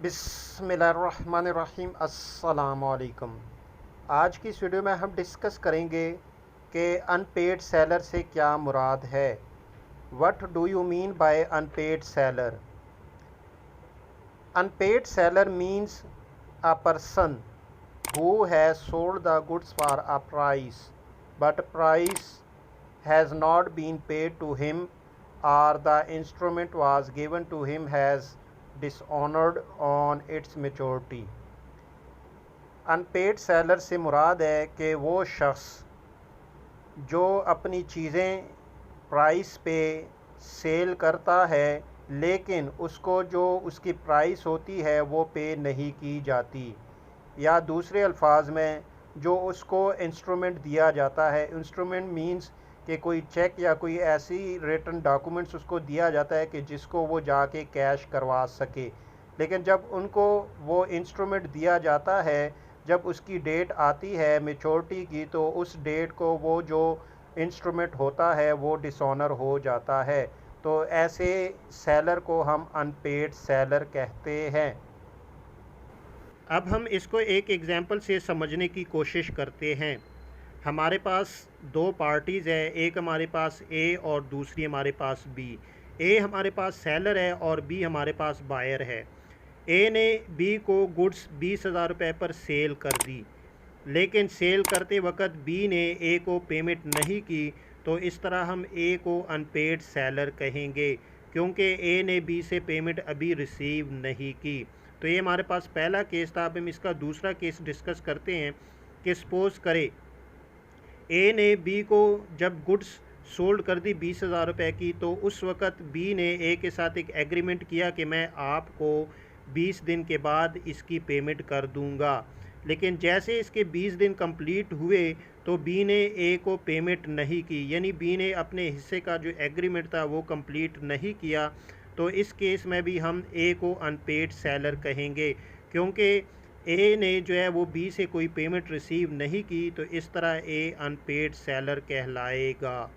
बिस्मिल्लाहिर्रहमानिर्रहीम। अस्सलामुअलैकुम। आज की इस वीडियो में हम डिस्कस करेंगे कि अनपेड सेलर से क्या मुराद है। What do you mean by unpaid seller? Unpaid seller means a person who has sold the goods for a price but price has not been paid to him or the instrument was given to him has dishonored on its maturity। Unpaid seller से मुराद है कि वो शख्स जो अपनी चीज़ें price पे सेल करता है लेकिन उसको जो उसकी प्राइस होती है वो पे नहीं की जाती, या दूसरे अल्फाज में जो उसको इंस्ट्रूमेंट दिया जाता है। इंस्ट्रूमेंट मींस कि कोई चेक या कोई ऐसी रिटन डॉक्यूमेंट्स उसको दिया जाता है कि जिसको वो जाके कैश करवा सके, लेकिन जब उनको वो इंस्ट्रूमेंट दिया जाता है, जब उसकी डेट आती है मेचोरिटी की, तो उस डेट को वो जो इंस्ट्रूमेंट होता है वो डिसऑनर हो जाता है। तो ऐसे सेलर को हम अनपेड सेलर कहते हैं। अब हम इसको एक एग्जांपल से समझने की कोशिश करते हैं। हमारे पास दो पार्टीज़ है, एक हमारे पास ए और दूसरी हमारे पास बी। ए हमारे पास सेलर है और बी हमारे पास बायर है। ए ने बी को गुड्स 20,000 रुपये पर सेल कर दी, लेकिन सेल करते वक्त बी ने ए को पेमेंट नहीं की, तो इस तरह हम ए को अनपेड सेलर कहेंगे क्योंकि ए ने बी से पेमेंट अभी रिसीव नहीं की। तो ये हमारे पास पहला केस था। अब हम इसका दूसरा केस डिस्कस करते हैं कि सपोज़ करें ए ने बी को जब गुड्स सोल्ड कर दी 20,000 रुपये की, तो उस वक़्त बी ने ए के साथ एक एग्रीमेंट किया कि मैं आपको 20 दिन के बाद इसकी पेमेंट कर दूंगा। लेकिन जैसे इसके 20 दिन कंप्लीट हुए तो बी ने ए को पेमेंट नहीं की, यानी बी ने अपने हिस्से का जो एग्रीमेंट था वो कंप्लीट नहीं किया। तो इस केस में भी हम ए को अनपेड सेलर कहेंगे क्योंकि ए ने जो है वो बी से कोई पेमेंट रिसीव नहीं की, तो इस तरह ए अनपेड सेलर कहलाएगा।